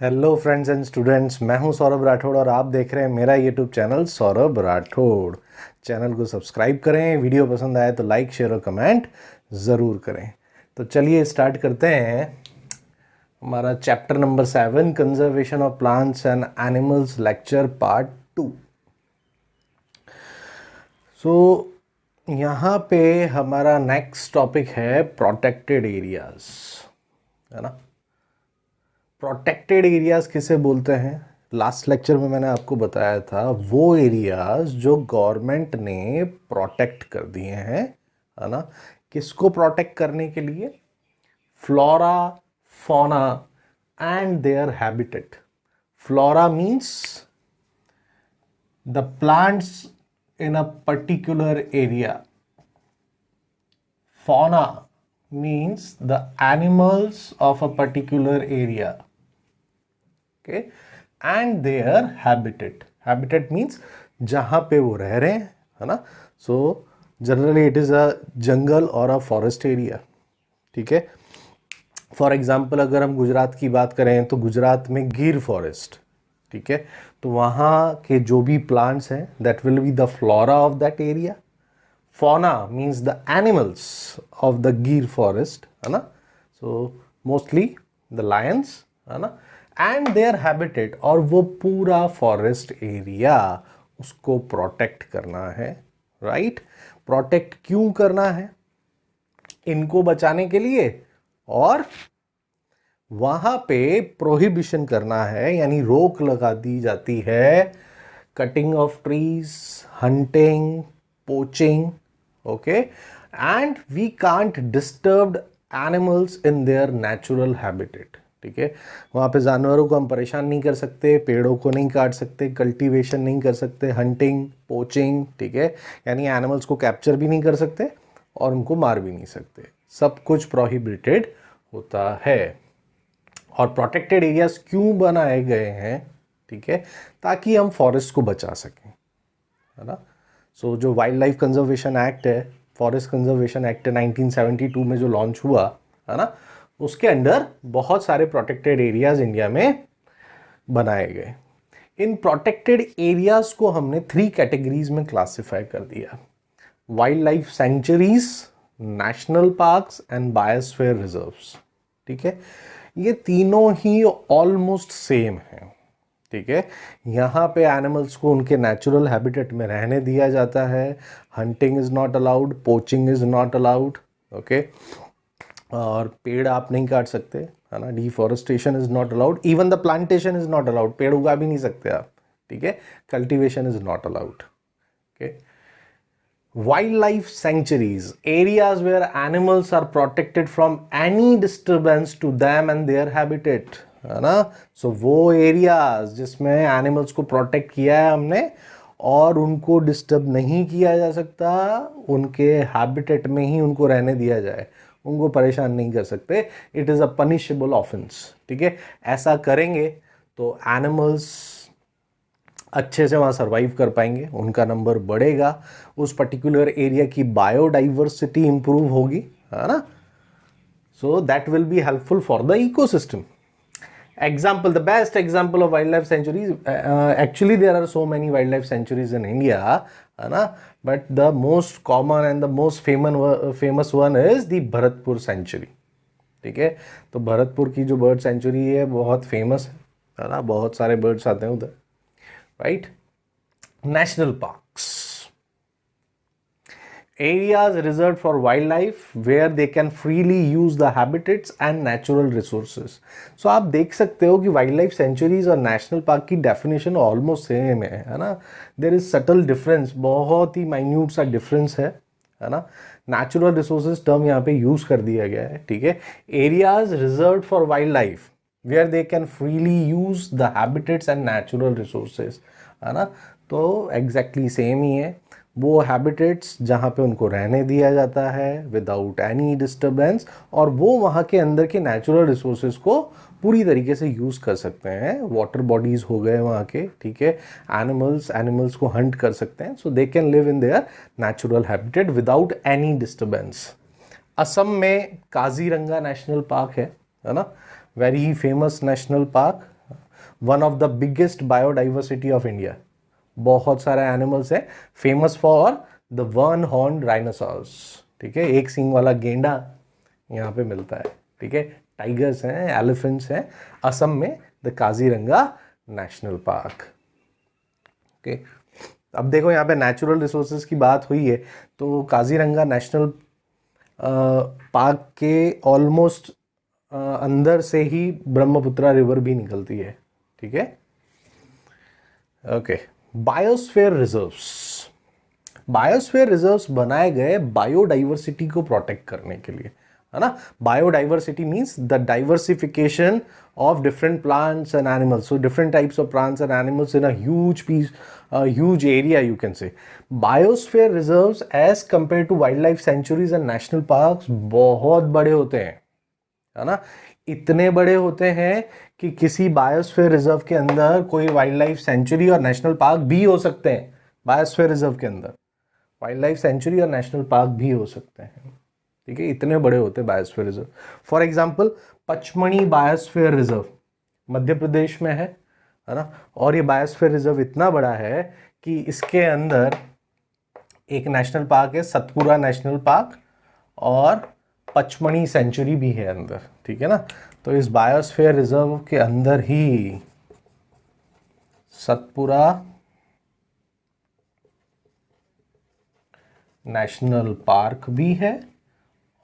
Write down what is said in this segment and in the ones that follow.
Hello friends and students, मैं हूं सौरभ राठौड़ और आप देख रहे हैं मेरा YouTube channel Saurabh Rathore. Channel को सब्सक्राइब करें, वीडियो पसंद आए तो लाइक शेयर और कमेंट ज़रूर करें। तो चलिए स्टार्ट करते हैं हमारा chapter number 7, conservation of plants and animals, lecture part 2। सो यहाँ पे हमारा नेक्स्ट टॉपिक है प्रोटेक्टेड एरियाज, है ना। प्रोटेक्टेड एरियाज किसे बोलते हैं? लास्ट लेक्चर में मैंने आपको बताया था वो एरियाज जो गवर्नमेंट ने प्रोटेक्ट कर दिए हैं, है ना। किसको प्रोटेक्ट करने के लिए? Flora, fauna and their habitat. Flora means the plants in a particular area, fauna means the animals of a particular area, okay, and their habitat means जहाँ पे वो रह रहे हैं, है ना। So generally it is a jungle और a forest area, ठीक है। फॉर एग्जाम्पल अगर हम गुजरात की बात करें तो गुजरात में गिर फॉरेस्ट, ठीक है। तो वहाँ के जो भी प्लांट्स हैं that will be the flora of that area. Fauna means the animals of the Gir forest, है ना। So mostly the lions, है ना, and their habitat, और वो पूरा forest area उसको protect करना है, right? Protect क्यों करना है? इनको बचाने के लिए, और वहां पे प्रोहिबिशन करना है, यानी रोक लगा दी जाती है cutting of trees, hunting, poaching, okay, and we can't disturb animals in their natural habitat, ठीक है। वहाँ पे जानवरों को हम परेशान नहीं कर सकते, पेड़ों को नहीं काट सकते, कल्टीवेशन नहीं कर सकते, हंटिंग, पोचिंग, ठीक है, यानी एनिमल्स को कैप्चर भी नहीं कर सकते और उनको मार भी नहीं सकते, सब कुछ प्रोहिबिटेड होता है। और प्रोटेक्टेड एरियाज क्यों बनाए गए हैं, ठीक है, ताकि हम फॉरेस्ट को बचा सकें, है ना। सो जो वाइल्ड लाइफ कंजर्वेशन एक्ट है, फॉरेस्ट कंजर्वेशन एक्ट 1972 में जो लॉन्च हुआ, है ना, उसके अंडर बहुत सारे प्रोटेक्टेड एरियाज इंडिया में बनाए गए। इन प्रोटेक्टेड एरियाज को हमने 3 कैटेगरीज में क्लासिफाई कर दिया: wild life sanctuaries, national parks and biosphere reserves, ठीक है। ये तीनों ही ऑलमोस्ट सेम हैं, ठीक है। यहाँ पे एनिमल्स को उनके नेचुरल हैबिटेट में रहने दिया जाता है। Hunting is not allowed, poaching is not allowed, okay, और पेड़ आप नहीं काट सकते, है ना। Deforestation is not allowed, even the plantation is not allowed, पेड़ उगा भी नहीं सकते आप, ठीक है। Cultivation is not allowed, okay. Wildlife sanctuaries, areas where animals are protected from any disturbance to them and their habitat, है ना। सो वो एरियाज जिसमें एनिमल्स को प्रोटेक्ट किया है हमने और उनको डिस्टर्ब नहीं किया जा सकता, उनके हैबिटेट में ही उनको रहने दिया जाए, उनको परेशान नहीं कर सकते, it is a punishable offence, ठीक है। ऐसा करेंगे तो एनिमल्स अच्छे से वहाँ सर्वाइव कर पाएंगे, उनका नंबर बढ़ेगा, उस पर्टिकुलर एरिया की बायोडाइवर्सिटी इंप्रूव होगी, है ना। So that will be helpful for the ecosystem. Example, the best example of wildlife sanctuaries, actually there are so many wildlife sanctuaries in India, है ना, but the most common and the most famous one is the Bharatpur sanctuary, ठीक है। तो भरतपुर की जो bird sanctuary है बहुत famous है ना, बहुत सारे बर्ड्स आते हैं उधर, right. National parks, areas reserved for wildlife where they can freely use the habitats and natural resources. So आप देख सकते हो कि वाइल्ड लाइफ सेंचुरीज और नेशनल पार्क की डेफिनेशन ऑलमोस्ट सेम है ना। देयर इज सटल डिफरेंस, बहुत ही माइन्यूट सा डिफरेंस है ना। नेचुरल रिसोर्सेज टर्म यहाँ पे यूज कर दिया गया है, ठीक है। Areas reserve for wildlife where they can freely use the habitats and natural resources, है ना। तो एग्जैक्टली सेम ही है, वो हैबिटेट्स जहाँ पे उनको रहने दिया जाता है विदाउट एनी डिस्टर्बेंस, और वो वहाँ के अंदर के नेचुरल रिसोर्सेज को पूरी तरीके से यूज़ कर सकते हैं। वाटर बॉडीज़ हो गए वहाँ के, ठीक है। एनिमल्स को हंट कर सकते हैं, so they can live in their natural habitat without any disturbance. Assam में काजीरंगा नेशनल पार्क है ना, very famous national park, one of the biggest biodiversity of India. बहुत सारे एनिमल्स है, famous for the one horn rhinoceros, ठीक है, एक सींग वाला गेंडा यहाँ पे मिलता है, ठीक है। टाइगर्स हैं, एलिफेंट्स हैं, असम में the Kaziranga national park, okay. अब देखो यहाँ पे नेचुरल रिसोर्सेज की बात हुई है, तो काजीरंगा नेशनल पार्क के ऑलमोस्ट अंदर से ही ब्रह्मपुत्रा रिवर भी निकलती है, ठीक है, okay. Biosphere reserves, biosphere reserves बनाए गए बायोडाइवर्सिटी को प्रोटेक्ट करने के लिए, है ना। Biodiversity means the diversification of different plants and animals, so different types of plants and animals in a huge piece, huge area you can say. Biosphere reserves as compare to wild life sanctuaries and national parks बहुत बड़े होते हैं, है ना। इतने बड़े होते हैं कि किसी बायोस्फीयर रिजर्व के अंदर कोई वाइल्ड लाइफ सेंचुरी और नेशनल पार्क भी हो सकते हैं। बायोस्फीयर रिजर्व के अंदर वाइल्ड लाइफ सेंचुरी और नेशनल पार्क भी हो सकते हैं, ठीक है, इतने बड़े होते हैं biosphere reserve. For example Pachmarhi biosphere reserve Madhya Pradesh में है ना, और ये बायोस्फीयर रिजर्व इतना बड़ा है कि इसके अंदर एक नेशनल पार्क है, सतपुरा नेशनल पार्क, और पचमणी सेंचुरी भी है अंदर, ठीक है ना। तो इस बायोस्फीयर रिजर्व के अंदर ही सतपुरा नेशनल पार्क भी है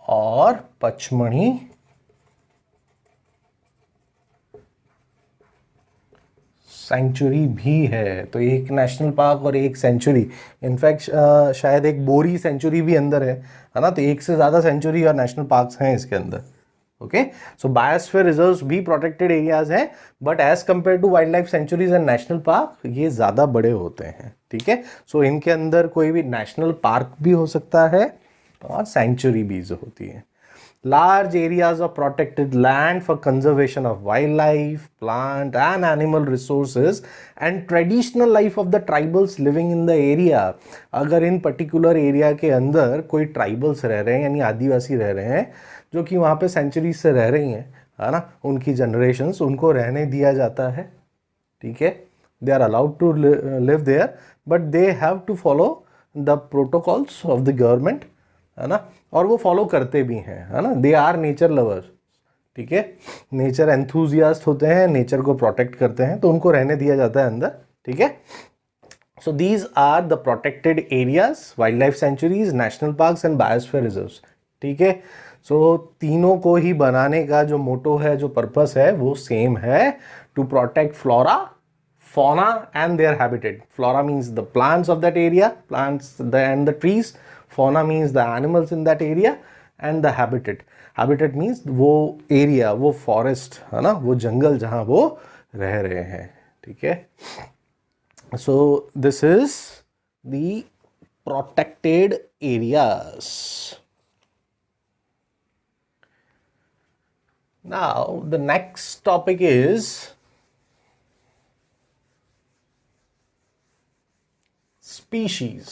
और पचमणी सेंचुरी भी है। तो एक नेशनल पार्क और एक सेंचुरी, इनफैक्ट शायद एक बोरी सेंचुरी भी अंदर है ना। तो एक से ज़्यादा सेंचुरी और नेशनल पार्क्स हैं इसके अंदर, ओके। सो बायोस्फीयर रिजर्व्स भी प्रोटेक्टेड एरियाज हैं, but as compare to wild life sanctuaries and national park ये ज़्यादा बड़े होते हैं, ठीक है। सो इनके अंदर कोई भी नेशनल पार्क भी हो सकता है और सेंचुरी भी होती है। Large areas of protected land for conservation of wildlife, plant and animal resources and traditional life of the tribals living in the area। अगर इन पर्टिकुलर एरिया के अंदर कोई ट्राइबल्स रह रहे हैं यानी आदिवासी रह रहे हैं जो कि वहाँ पे सेंचुरीज से रह रही हैं, है ना, उनकी जनरेशन्स, उनको रहने दिया जाता है, ठीक है। They are allowed to live there, but they have to follow the protocols of the government, है ना, और वो फॉलो करते भी हैं, है ना। दे आर नेचर लवर्स, ठीक है, नेचर एंथुजियास्ट होते हैं, नेचर को प्रोटेक्ट करते हैं, तो उनको रहने दिया जाता है अंदर, ठीक है। So these are the protected areas, wild life sanctuaries, national parks and biosphere reserves, ठीक है। सो तीनों को ही बनाने का जो मोटो है, जो पर्पस है, वो सेम है, to protect flora, fauna and their habitat. Flora means the plants of that area, and the trees. Fauna means the animals in that area, and the habitat. Habitat means वो area, वो forest, है ना, वो जंगल जहाँ वो रह रहे हैं, ठीक है। So this is the protected areas. Now the next topic is species.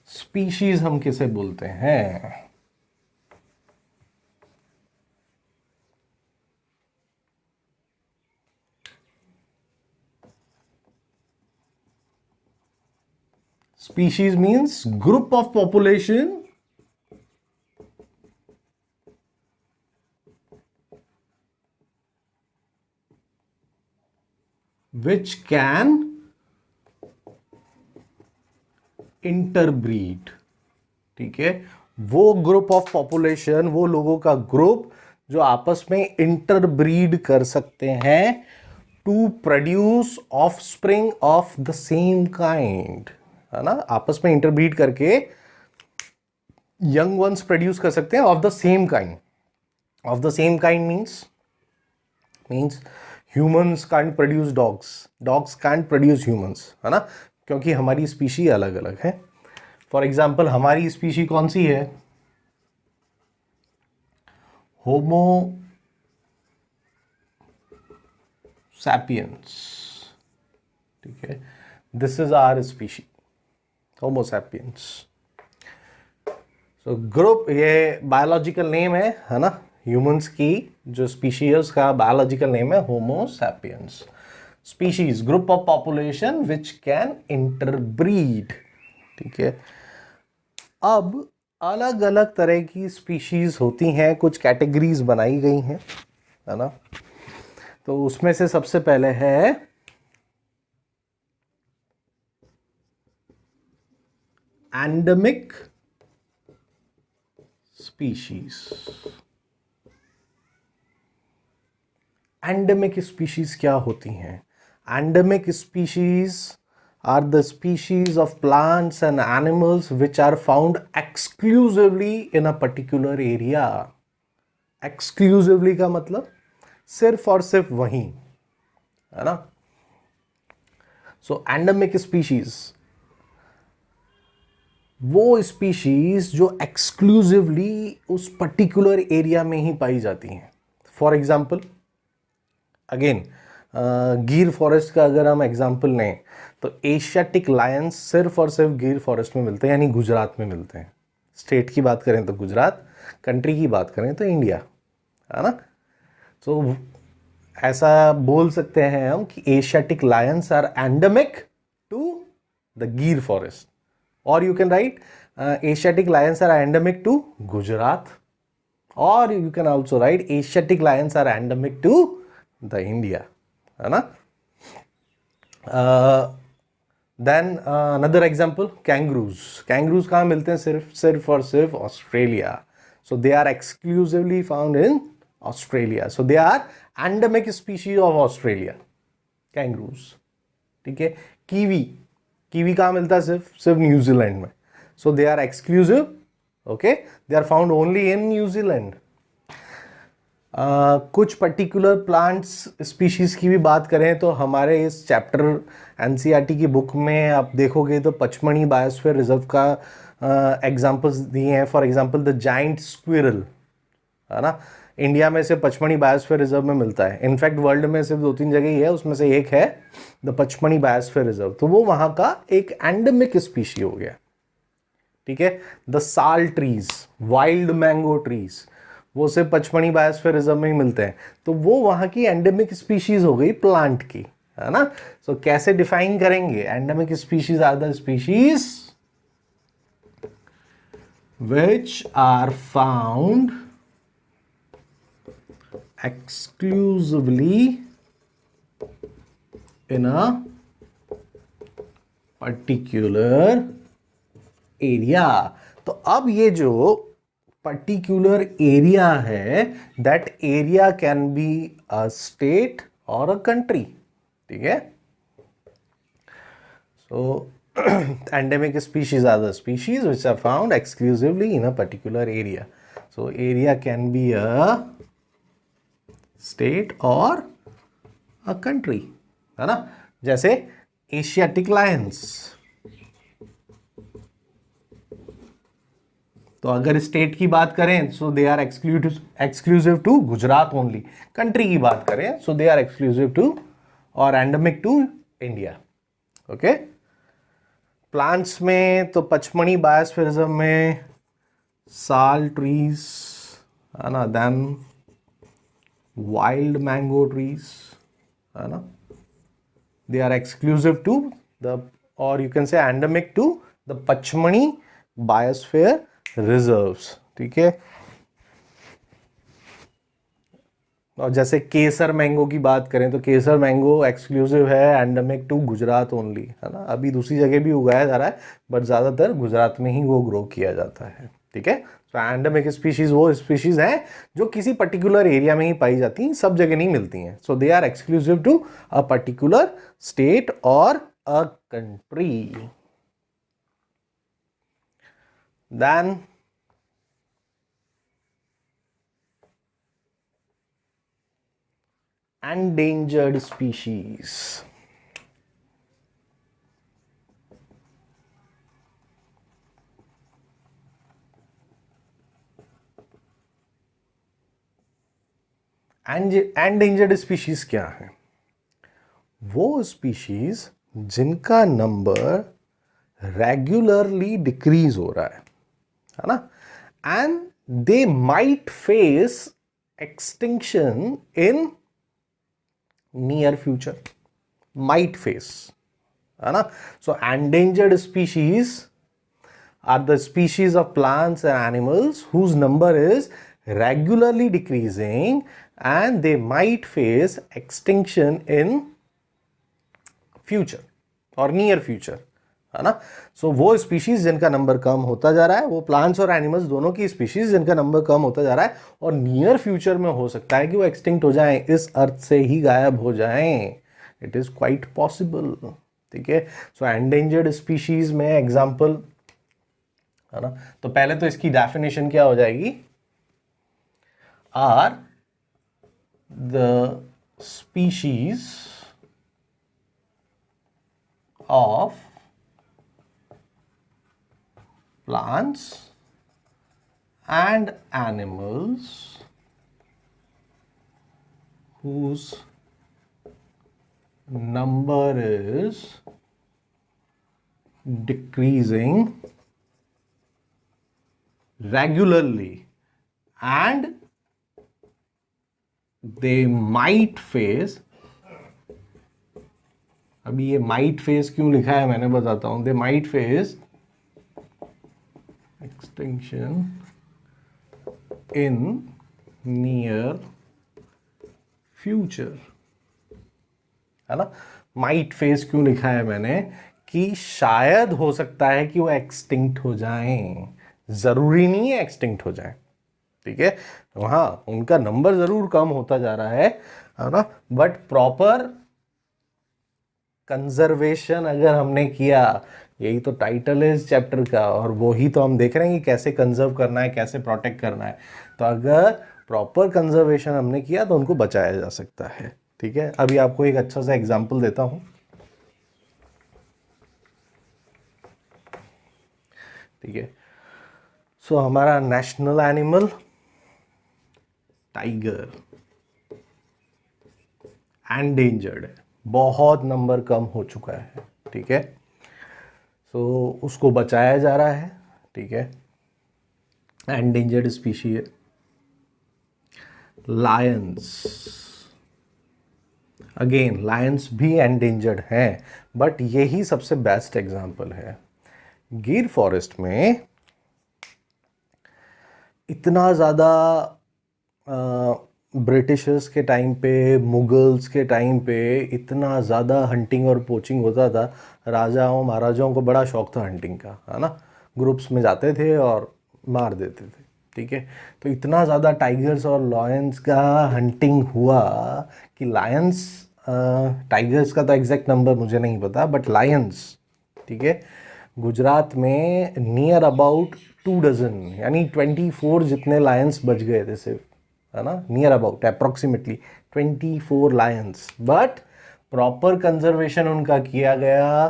Species हम किसे बोलते हैं? Species means group of population which can interbreed, ठीक है। वो ग्रुप ऑफ पॉपुलेशन, वो लोगों का ग्रुप जो आपस में इंटरब्रीड कर सकते हैं to produce offspring of the same kind, है ना। आपस में इंटरब्रीड करके यंग वंस प्रोड्यूस कर सकते हैं of the same kind. Of the same kind means humans can't produce dogs, dogs can't produce humans, है ना, क्योंकि हमारी स्पीशी अलग अलग है। फॉर एग्जाम्पल हमारी स्पीशी कौन सी है? होमो सैपियंस, ठीक है, this is our species, Homo sapiens. So group, ये बायोलॉजिकल नेम है ना, ह्यूमंस की जो स्पीशीज है उसका बायोलॉजिकल नेम है homo sapiens. Species, group of population which can interbreed. ठीक है, अब अलग अलग तरह की स्पीशीज होती हैं, कुछ कैटेगरीज बनाई गई हैं, है ना। तो उसमें से सबसे पहले है एंडेमिक स्पीशीज। एंडेमिक स्पीशीज क्या होती हैं? Endemic species are the species of plants and animals which are found exclusively in a particular area. exclusively का मतलब सिर्फ और सिर्फ वहीं, है ना। सो एंडेमिक स्पीशीज वो स्पीशीज जो एक्सक्लूसिवली उस पर्टिकुलर एरिया में ही पाई जाती हैं। फॉर एग्जाम्पल, अगेन गिर फॉरेस्ट का अगर हम एग्जाम्पल लें तो एशियाटिक लायंस सिर्फ और सिर्फ गिर फॉरेस्ट में मिलते हैं, यानी गुजरात में मिलते हैं। स्टेट की बात करें तो गुजरात, कंट्री की बात करें तो इंडिया, है ना। तो ऐसा बोल सकते हैं हम कि Asiatic lions are endemic to the Gir forest, और you can write Asiatic lions are endemic to Gujarat, और you can also write Asiatic lions are endemic to the India, है ना। Then another example, kangaroos. Kangaroos कहाँ मिलते हैं? सिर्फ और सिर्फ Australia. So they are exclusively found in Australia, so they are endemic species of Australia, kangaroos. ठीक है, कीवी, कीवी कहाँ मिलता है? सिर्फ न्यूजीलैंड में, so they are exclusive, okay, they are found only in New Zealand. कुछ पर्टिकुलर प्लांट्स स्पीशीज की भी बात करें तो हमारे इस चैप्टर एनसीईआरटी की बुक में आप देखोगे तो पचमणी बायोस्फीयर रिजर्व का एग्जांपल्स दिए हैं। For example the giant squirrel, है ना, इंडिया में से पचमणी बायोस्फीयर रिजर्व में मिलता है। इनफैक्ट वर्ल्ड में सिर्फ 2-3 जगह ही है, उसमें से एक है द पचमणी बायोस्फीयर रिजर्व, तो वो वहाँ का एक एंडेमिक स्पीशी हो गया। ठीक है, द साल ट्रीज, वाइल्ड मैंगो ट्रीज, वो सिर्फ पचमणी बायोस्फीयर रिजर्व में ही मिलते हैं, तो वो वहां की एंडेमिक स्पीशीज हो गई प्लांट की, है ना। सो कैसे डिफाइन करेंगे? Endemic species are the species which are found exclusively in a particular area। तो अब ये जो पर्टिकुलर एरिया है, that area can be a state और अ कंट्री। ठीक है, सो endemic species are the species which are found exclusively in a particular area. So area can be a state or a country, है ना। जैसे Asiatic Lions, तो अगर state की बात करें so they are exclusive to Gujarat only. Country की बात करें so they are exclusive to और endemic to India. Okay, plants में तो पचमणी बायोस्फीयर रिजर्व में साल ट्रीज, है ना, देन वाइल्ड मैंगो ट्रीज, है ना, they are exclusive to the, और you can say endemic to the Pachmarhi biosphere reserves. ठीक है, और जैसे केसर मैंगो की बात करें तो केसर मैंगो एक्सक्लूसिव है एंडेमिक टू गुजरात ओनली, है ना। अभी दूसरी जगह भी उगाया जा रहा है बट ज़्यादातर गुजरात में ही वो ग्रो किया जाता है। ठीक है, तो एंडेमिक स्पीशीज वो स्पीशीज हैं जो किसी पर्टिकुलर एरिया में ही पाई जाती हैं, सब जगह नहीं मिलती हैं। So they are exclusive to a particular state और a country. Then endangered species। Endangered species क्या है? वो स्पीशीज जिनका नंबर रेगुलरली डिक्रीज हो रहा है ना, and they might face extinction in near future, might face, है ना. So endangered species are the species of plants and animals whose number is regularly decreasing and they might face extinction in future और near future, है ना. सो वो species जिनका number कम होता जा रहा है, वो प्लांट्स और एनिमल्स दोनों की स्पीशीज जिनका नंबर कम होता जा रहा है और नियर फ्यूचर में हो सकता है कि वो एक्सटिंक्ट हो जाएं, इस अर्थ से ही गायब हो जाएं. It is quite possible. ठीक है. सो एंडेंजर्ड स्पीशीज में एग्जाम्पल, है ना. तो पहले तो इसकी डेफिनेशन क्या हो जाएगी, are the species of plants and animals whose number is decreasing regularly and they might face, अभी ये माइट फेस क्यों लिखा है मैंने बताता हूं. दे might face extinction in near future, है ना. माइट फेस क्यों लिखा है मैंने, कि शायद हो सकता है कि वो एक्सटिंक्ट हो जाएं, जरूरी नहीं है एक्सटिंक्ट हो जाएं. ठीक है. वहां उनका नंबर जरूर कम होता जा रहा है ना. बट प्रॉपर कंजर्वेशन अगर हमने किया, यही तो टाइटल है इस चैप्टर का, और वो ही तो हम देख रहे हैं कि कैसे कंजर्व करना है, कैसे प्रोटेक्ट करना है. तो अगर प्रॉपर कंजर्वेशन हमने किया तो उनको बचाया जा सकता है. ठीक है. अभी आपको एक अच्छा सा एग्जांपल देता हूं. ठीक है. सो हमारा नेशनल एनिमल टाइगर एंडेंजर्ड है, बहुत नंबर कम हो चुका है. ठीक है. सो उसको बचाया जा रहा है. ठीक है. एंडेंजर्ड स्पीशी है. लायंस, अगेन लायंस भी एंडेंजर्ड हैं, बट यही सबसे बेस्ट एग्जांपल है. गिर फॉरेस्ट में इतना ज़्यादा ब्रिटिशर्स के टाइम पे, मुगल्स के टाइम पे इतना ज़्यादा हंटिंग और पोचिंग होता था. राजाओं महाराजाओं को बड़ा शौक था हंटिंग का, है ना. ग्रुप्स में जाते थे और मार देते थे. ठीक है. तो इतना ज़्यादा टाइगर्स और लायंस का हंटिंग हुआ कि लायंस, टाइगर्स का तो एग्जैक्ट नंबर मुझे नहीं पता, बट लायंस, ठीक है, गुजरात में नियर अबाउट 2 डजन यानी 24 जितने लायंस बच गए थे सिर्फ, है ना. Near about approximately 24 Lions. But proper conservation उनका किया गया,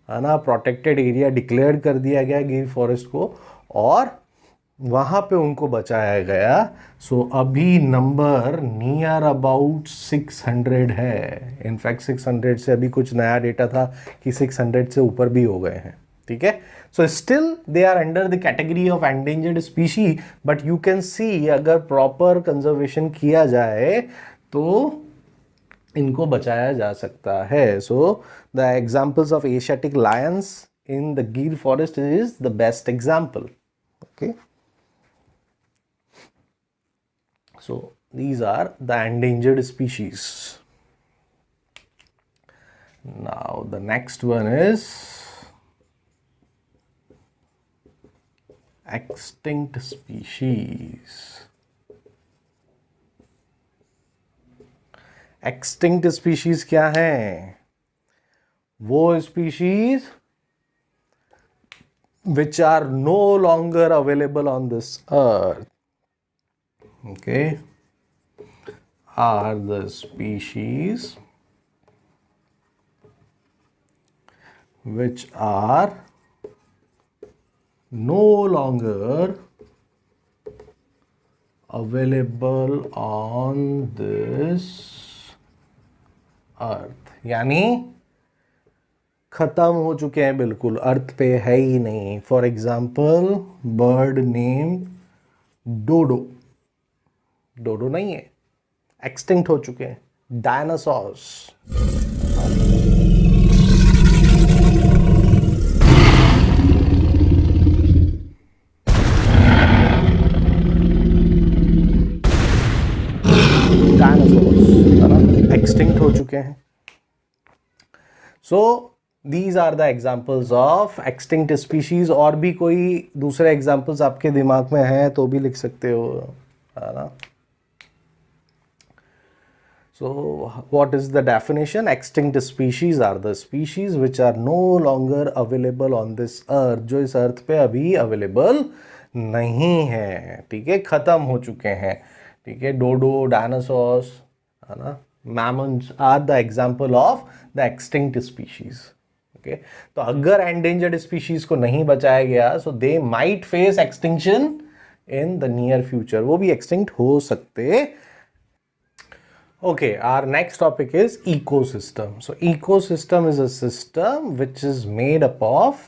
है ना. प्रोटेक्टेड एरिया डिक्लेयर कर दिया गया गिर फॉरेस्ट को और वहाँ पे उनको बचाया गया. सो अभी नंबर नियर अबाउट 600 है. इनफैक्ट 600 से अभी कुछ नया डेटा था कि 600 से ऊपर भी हो गए हैं. ठीक है. So still they are under the category of endangered species, but you can see अगर प्रॉपर कंजर्वेशन किया जाए तो इनको बचाया जा सकता है. So the examples of Asiatic lions in the Gir forest is the best example. Okay. So these are the endangered species. Now the next one is extinct species. Extinct species क्या हैं? वो species which are no longer available on this earth, okay, are the species which are no longer available on this earth, यानी खत्म हो चुके हैं, बिल्कुल अर्थ पे है ही नहीं. फॉर एग्जाम्पल बर्ड नेम डोडो, डोडो नहीं है, एक्सटिंक्ट हो चुके हैं, डायनासोर्स। डायनासोर्स है ना, एक्सटिंक्ट हो चुके हैं। So these are the examples of extinct species. और भी कोई दूसरे एग्जाम्पल्स आपके दिमाग में हैं तो भी लिख सकते हो, है ना। So, what is the definition? Extinct species are the species which are no longer available on this earth, जो इस अर्थ पे अभी अवेलेबल नहीं है, ठीक है, खत्म हो चुके हैं, ठीक है। डोडो, डायनासोर्स, है ना, mammoths are the example of the extinct species, okay. तो अगर एंडेंजर्ड स्पीशीज को नहीं बचाया गया, so they might face extinction in the near future, वो भी एक्सटिंक्ट हो सकते। Okay, our next topic is ecosystem. So ecosystem is a system which is made up of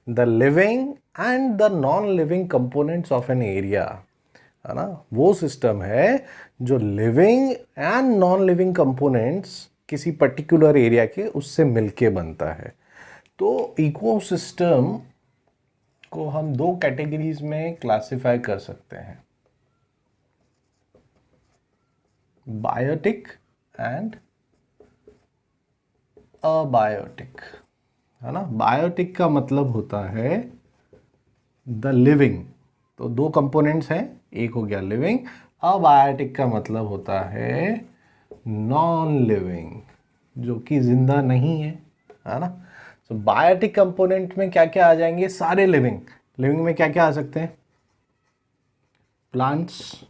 the living and the non-living components of an area, है ना। वो system है जो living and non living components किसी particular area के उससे मिलके बनता है। तो इकोसिस्टम को हम दो कैटेगरीज में क्लासिफाई कर सकते हैं, बायोटिक एंड अबायोटिक, है ना। बायोटिक का मतलब होता है द लिविंग, तो दो कंपोनेंट्स हैं, एक हो गया लिविंग। अबायोटिक का मतलब होता है नॉन लिविंग, जो कि जिंदा नहीं है ना। तो बायोटिक कंपोनेंट में क्या क्या आ जाएंगे? सारे लिविंग। लिविंग में क्या क्या आ सकते हैं? प्लांट्स,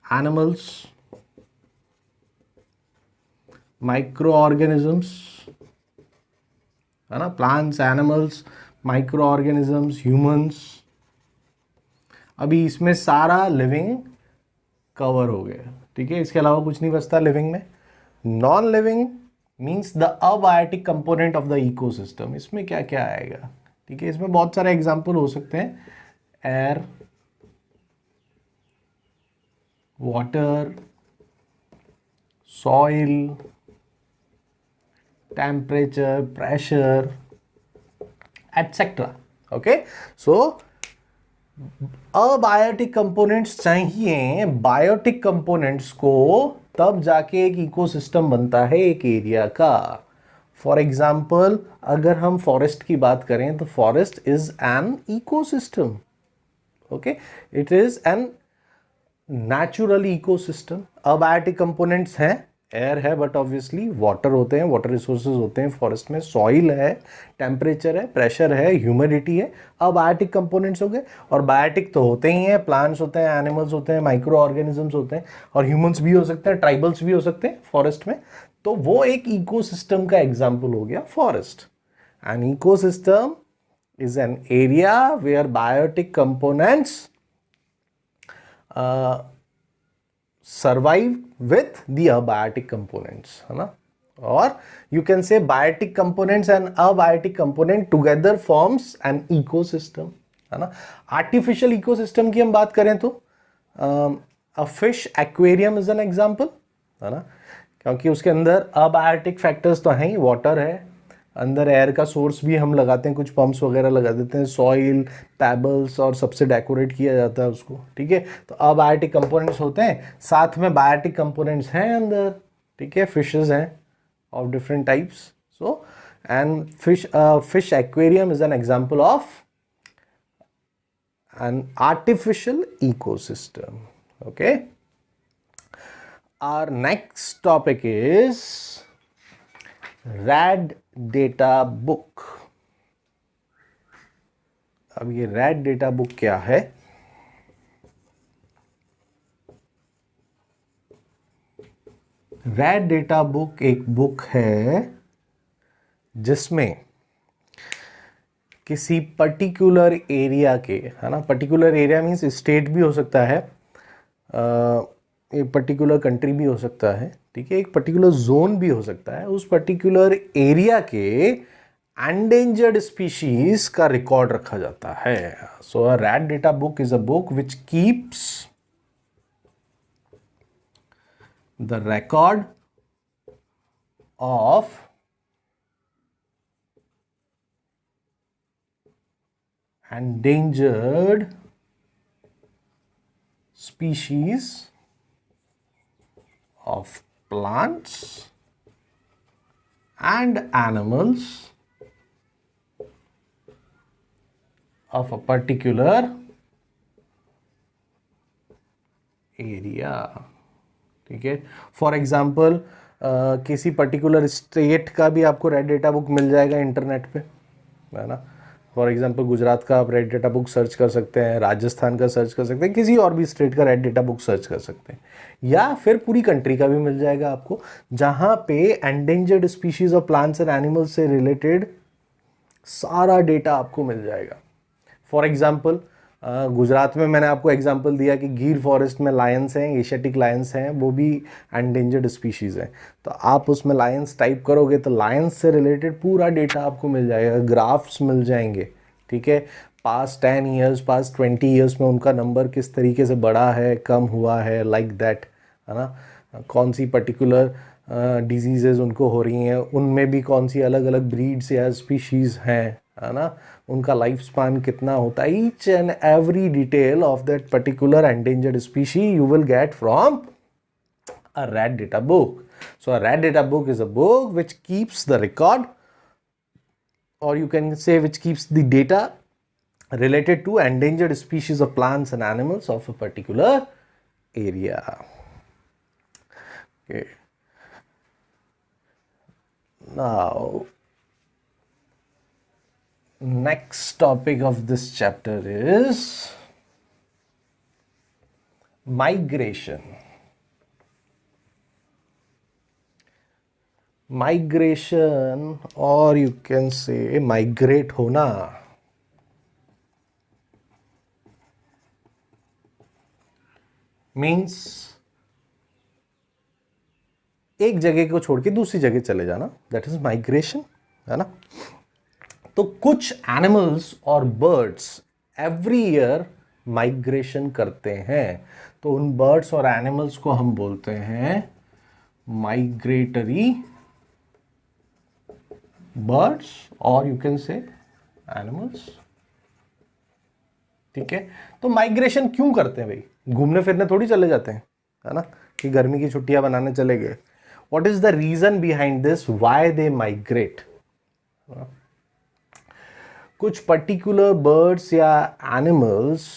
एनिमल्स, माइक्रो ऑर्गेनिजम्स, है ना। Plants, animals, micro organisms, humans. अभी इसमें सारा लिविंग कवर हो गया, ठीक है। इसके अलावा कुछ नहीं बचता लिविंग में। Non living means the abiotic component of the ecosystem. इसमें क्या क्या आएगा? ठीक है, इसमें बहुत सारे एग्जाम्पल हो सकते हैं। Air, water, soil, temperature, pressure, etcetera. Okay, so abiotic components चाहिए बायोटिक कंपोनेंट्स को, तब जाके एक इकोसिस्टम बनता है एक एरिया का। फॉर एग्जाम्पल, अगर हम फॉरेस्ट की बात करें तो forest is an ecosystem, okay, it is an natural ecosystem. Abiotic components हैं, एयर है, बट ऑब्वियसली वाटर होते हैं, वाटर रिसोर्सेज होते हैं फॉरेस्ट में, सॉइल है, टेम्परेचर है, प्रेशर है, ह्यूमिडिटी है। अबायोटिक कंपोनेंट्स हो गए। और बायोटिक तो होते ही हैं, प्लांट्स होते हैं, एनिमल्स होते हैं, माइक्रो ऑर्गेनिजम्स होते हैं, और ह्यूमंस भी हो सकते हैं, ट्राइबल्स भी हो सकते हैं फॉरेस्ट में। तो वो एक इकोसिस्टम का एग्जाम्पल हो गया forest. An ecosystem is an area where biotic components survive with the abiotic components, है ना। और you can say biotic components and abiotic component together forms an ecosystem, है ना। artificial ecosystem की हम बात करें तो a fish aquarium is an example, है ना, क्योंकि उसके अंदर abiotic factors तो हैं ही, वाटर है, अंदर एयर का सोर्स भी हम लगाते हैं, कुछ पंप्स वगैरह लगा देते हैं, सॉइल, पेबल्स, और सबसे डेकोरेट किया जाता है उसको, ठीक है। तो अबायोटिक कंपोनेंट्स होते हैं, साथ में बायोटिक कंपोनेंट्स हैं अंदर, ठीक है। फिशेस हैं of different types. So and fish aquarium is an example of an artificial ecosystem, okay. Our next topic is red data book. अब ये रैड डेटा बुक क्या है? रैड डेटा बुक एक बुक है जिसमें किसी पर्टिकुलर एरिया के, है ना, पर्टिकुलर एरिया मीन्स स्टेट भी हो सकता है, एक पर्टिकुलर कंट्री भी हो सकता है, ठीक है, एक पर्टिकुलर जोन भी हो सकता है। उस पर्टिकुलर एरिया के एंडेंजर्ड स्पीशीज का रिकॉर्ड रखा जाता है. So a red data book is a book which keeps the record of endangered species of plants and animals of a particular area. ठीक है. फॉर एग्जाम्पल किसी पर्टिकुलर स्टेट का भी आपको रेड डेटा बुक मिल जाएगा इंटरनेट पे, है ना. फॉर एग्जाम्पल गुजरात का आप रेड डेटा बुक सर्च कर सकते हैं, राजस्थान का सर्च कर सकते हैं, किसी और भी स्टेट का रेड डेटा बुक सर्च कर सकते हैं, या फिर पूरी कंट्री का भी मिल जाएगा आपको, जहां पे endangered species of plants and animals से रिलेटेड सारा डेटा आपको मिल जाएगा. फॉर एग्जाम्पल गुजरात में मैंने आपको एग्जांपल दिया कि गिर फॉरेस्ट में लायंस हैं, एशियाटिक लायंस हैं, वो भी एंडेंजर्ड स्पीशीज़ हैं. तो आप उसमें लायंस टाइप करोगे तो लायंस से रिलेटेड पूरा डेटा आपको मिल जाएगा, ग्राफ्स मिल जाएंगे. ठीक है. पास्ट 10 ईयर्स, पास्ट 20 ईयर्स में उनका नंबर किस तरीके से बढ़ा है, कम हुआ है, लाइक दैट, है ना. कौन सी पर्टिकुलर डिजीज़ेज उनको हो रही हैं, उनमें भी कौन सी अलग अलग ब्रीड्स या स्पीशीज़ हैं, है ना. उनका लाइफ स्पान कितना होता है, each and every detail of that particular endangered species you will get from a red data book. So a red data book is a book which keeps the record, or you can say which keeps the data related to endangered species of plants and animals of a particular area. Okay. Now, next topic of this chapter is migration. Migration, or you can say migrate होना. Means एक जगह को छोड़ के दूसरी जगह चले जाना, दैट इज माइग्रेशन, है ना. तो कुछ एनिमल्स और बर्ड्स एवरी ईयर माइग्रेशन करते हैं, तो उन बर्ड्स और एनिमल्स को हम बोलते हैं माइग्रेटरी बर्ड्स, और यू कैन से एनिमल्स. ठीक है. तो माइग्रेशन क्यों करते हैं भाई? घूमने फिरने थोड़ी चले जाते हैं, है ना, कि गर्मी की छुट्टियां बनाने चले गए. What is the reason behind this, why they migrate? कुछ पर्टिकुलर बर्ड्स या एनिमल्स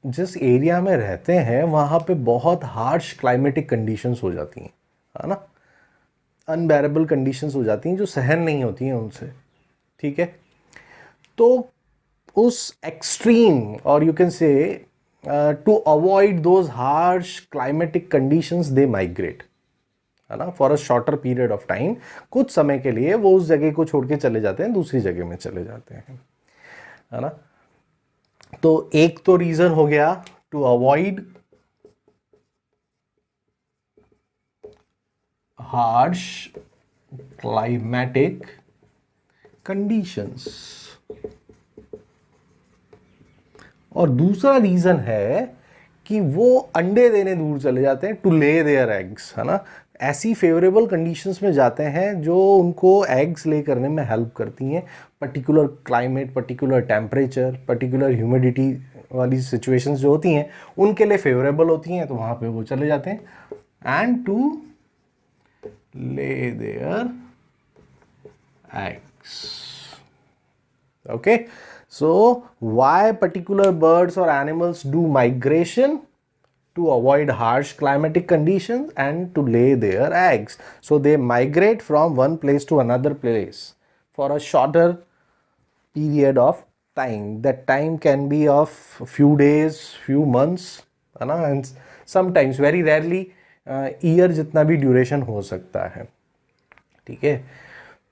जिस एरिया में रहते हैं वहां पे बहुत हार्श क्लाइमेटिक कंडीशंस हो जाती हैं, है ना. अनबेरेबल कंडीशंस हो जाती हैं जो सहन नहीं होती हैं उनसे. ठीक है. तो उस एक्सट्रीम, और you can say to avoid those harsh climatic conditions they migrate, है ना, for a shorter period of time. कुछ समय के लिए वो उस जगह को छोड़ के चले जाते हैं, दूसरी जगह में चले जाते हैं, है ना. तो एक तो रीजन हो गया to avoid harsh climatic conditions, और दूसरा रीजन है कि वो अंडे देने दूर चले जाते हैं, टू ले देयर एग्स, है ना. ऐसी फेवरेबल कंडीशंस में जाते हैं जो उनको एग्स ले करने में हेल्प करती हैं. Particular climate, particular temperature, particular humidity वाली सिचुएशंस जो होती हैं उनके लिए फेवरेबल होती हैं, तो वहाँ पे वो चले जाते हैं and to lay their eggs. Okay. So, why particular birds or animals do migration? To avoid harsh climatic conditions and to lay their eggs. So, they migrate from one place to another place for a shorter period of time. That time can be of few days, few months, and sometimes, very rarely, year जितना भी duration हो सकता है. ठीक है.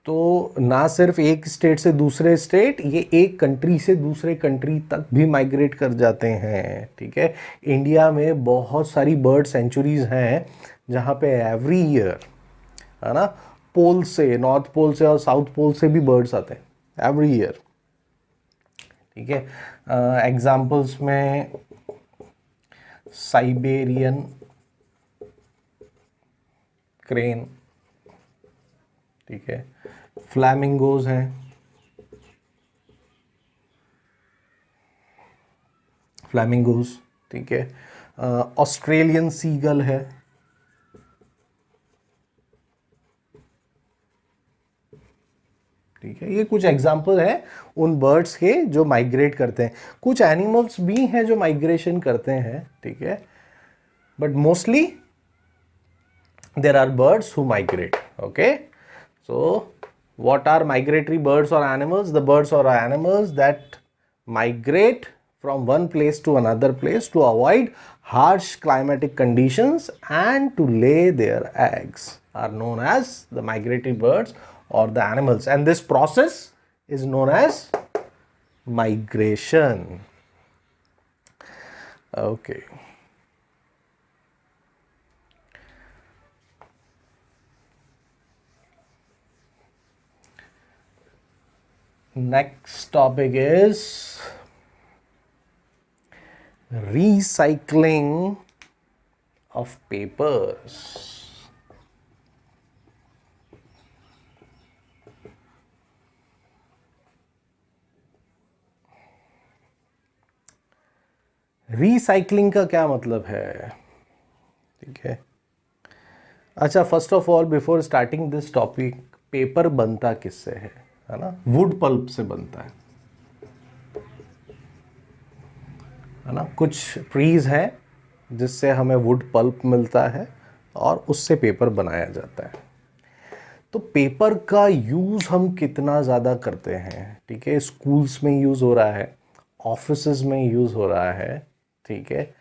तो ना सिर्फ एक स्टेट से दूसरे स्टेट, ये एक कंट्री से दूसरे कंट्री तक भी माइग्रेट कर जाते हैं. ठीक है. इंडिया में बहुत सारी बर्ड सेंचुरीज हैं जहाँ पे एवरी ईयर, है ना, पोल से, नॉर्थ पोल से और साउथ पोल से भी बर्ड्स आते हैं, एवरी ईयर, ठीक है। एग्जाम्पल्स में साइबेरियन क्रेन, ठीक है, फ्लैमिंगोज हैं, फ्लैमिंगोज, ठीक है, ऑस्ट्रेलियन सीगल है, ठीक है। ये कुछ एग्जाम्पल है उन बर्ड्स के जो माइग्रेट करते हैं। कुछ एनिमल्स भी हैं जो माइग्रेशन करते हैं, ठीक है, but mostly there are birds who migrate. Okay, so what are migratory birds or animals? The birds or animals that migrate from one place to another place to avoid harsh climatic conditions and to lay their eggs are known as the migratory birds or the animals, and this process is known as migration. Okay. Next topic is recycling of papers. Recycling का क्या मतलब है, ठीक है। अच्छा, first of all before starting this topic, paper बनता किससे है ना? वुड पल्प से बनता है ना। कुछ ट्रीज हैं जिससे हमें वुड पल्प मिलता है और उससे पेपर बनाया जाता है। तो पेपर का यूज़ हम कितना ज़्यादा करते हैं, ठीक है। स्कूल्स में यूज़ हो रहा है, ऑफिसेज में यूज़ हो रहा है, ठीक है,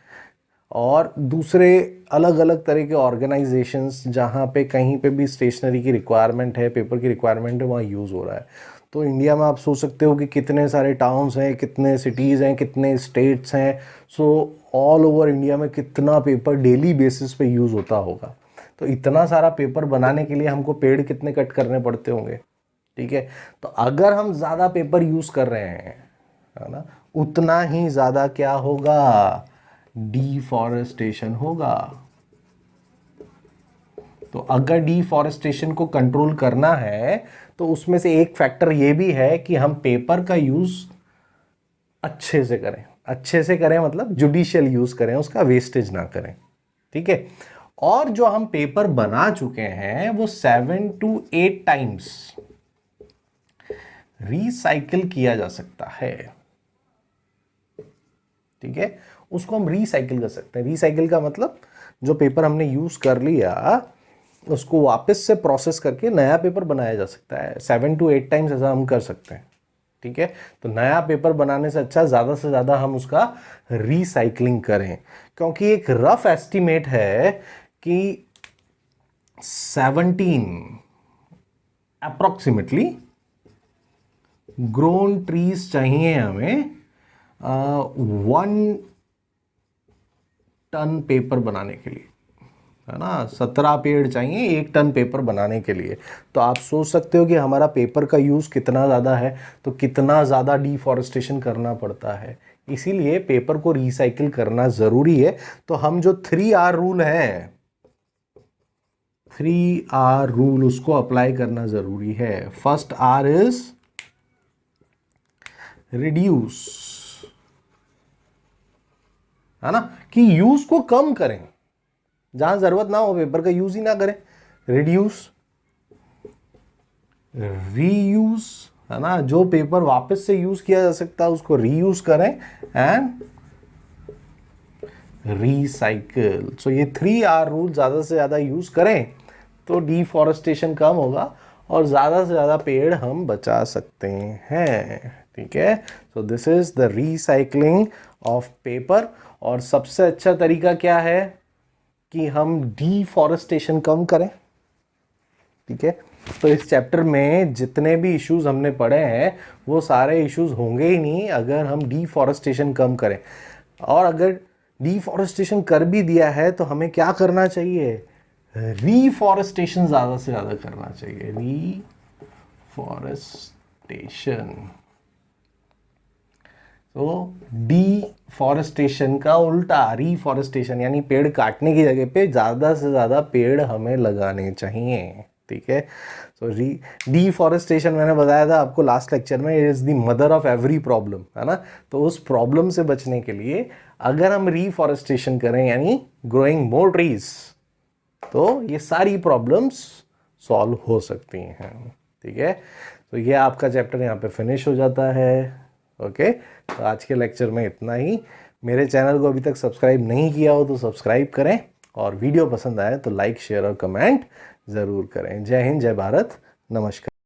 और दूसरे अलग अलग तरह के ऑर्गेनाइजेशंस जहाँ पे कहीं पे भी स्टेशनरी की रिक्वायरमेंट है, पेपर की रिक्वायरमेंट है, वहाँ यूज़ हो रहा है। तो इंडिया में आप सोच सकते हो कि कितने सारे टाउन्स हैं, कितने सिटीज़ हैं, कितने स्टेट्स हैं। सो ऑल ओवर इंडिया में कितना पेपर डेली बेसिस पे यूज़ होता होगा। तो इतना सारा पेपर बनाने के लिए हमको पेड़ कितने कट करने पड़ते होंगे, ठीक है। तो अगर हम ज़्यादा पेपर यूज़ कर रहे हैं, है ना, उतना ही ज़्यादा क्या होगा, डिफॉरेस्टेशन होगा। तो अगर डिफॉरेस्टेशन को कंट्रोल करना है तो उसमें से एक फैक्टर ये भी है कि हम पेपर का यूज़ अच्छे से करें। अच्छे से करें मतलब जुडिशियल यूज़ करें, उसका वेस्टेज ना करें, ठीक है। और जो हम पेपर बना चुके हैं वो 7 to 8 टाइम्स रिसाइकिल किया जा सकता है, ठीक है। उसको हम रिसाइकिल कर सकते हैं। रिसाइकिल का मतलब जो पेपर हमने यूज़ कर लिया उसको वापस से प्रोसेस करके नया पेपर बनाया जा सकता है। 7 to 8 टाइम्स ऐसा हम कर सकते हैं, ठीक है। तो नया पेपर बनाने से अच्छा ज़्यादा से ज़्यादा हम उसका रिसाइकलिंग करें, क्योंकि एक रफ एस्टिमेट है कि 17 अप्रोक्सीमेटली ग्रोन ट्रीज चाहिए हमें 1 टन पेपर बनाने के लिए, है ना। 17 पेड़ चाहिए 1 टन पेपर बनाने के लिए। तो आप सोच सकते हो कि हमारा पेपर का यूज़ कितना ज़्यादा है, तो कितना ज़्यादा डिफॉरेस्टेशन करना पड़ता है। इसीलिए पेपर को रिसाइकिल करना ज़रूरी है। तो हम जो 3R रूल है, 3R रूल, उसको अप्लाई करना ज़रूरी है। फर्स्ट R इज रिड्यूस, है ना, कि यूज को कम करें, जहां जरूरत ना हो पेपर का यूज ही ना करें। रिड्यूस, रीयूज, है ना, जो पेपर वापस से यूज किया जा सकता है उसको रीयूज करें, एंड रिसाइकिल। सो ये 3R रूल ज्यादा से ज्यादा यूज करें तो डिफॉरेस्टेशन कम होगा और ज्यादा से ज्यादा पेड़ हम बचा सकते हैं, ठीक है। So this is the recycling of paper. और सबसे अच्छा तरीका क्या है कि हम डिफॉरेस्टेशन कम करें, ठीक है। तो इस चैप्टर में जितने भी इश्यूज हमने पढ़े हैं वो सारे इश्यूज होंगे ही नहीं अगर हम डिफॉरेस्टेशन कम करें। और अगर डिफॉरेस्टेशन कर भी दिया है तो हमें क्या करना चाहिए, रीफॉरेस्टेशन ज़्यादा से ज़्यादा करना चाहिए। Reforestation deforestation. तो डिफॉरेस्टेशन का उल्टा रिफॉरेस्टेशन, यानी पेड़ काटने की जगह पे ज़्यादा से ज़्यादा पेड़ हमें लगाने चाहिए। ठीक है, तो डिफॉरेस्टेशन मैंने बताया था आपको लास्ट लेक्चर में, is the mother of every problem, है ना। तो उस प्रॉब्लम से बचने के लिए अगर हम रिफॉरेस्टेशन करें यानी ग्रोइंग मोर ट्रीज, तो ये सारी प्रॉब्लम्स सॉल्व हो सकती हैं। ठीक है, तो ये आपका चैप्टर यहाँ पे फिनिश हो जाता है। ओके, तो आज के लेक्चर में इतना ही। मेरे चैनल को अभी तक सब्सक्राइब नहीं किया हो तो सब्सक्राइब करें, और वीडियो पसंद आए तो लाइक शेयर और कमेंट ज़रूर करें। जय हिंद, जय भारत, नमस्कार।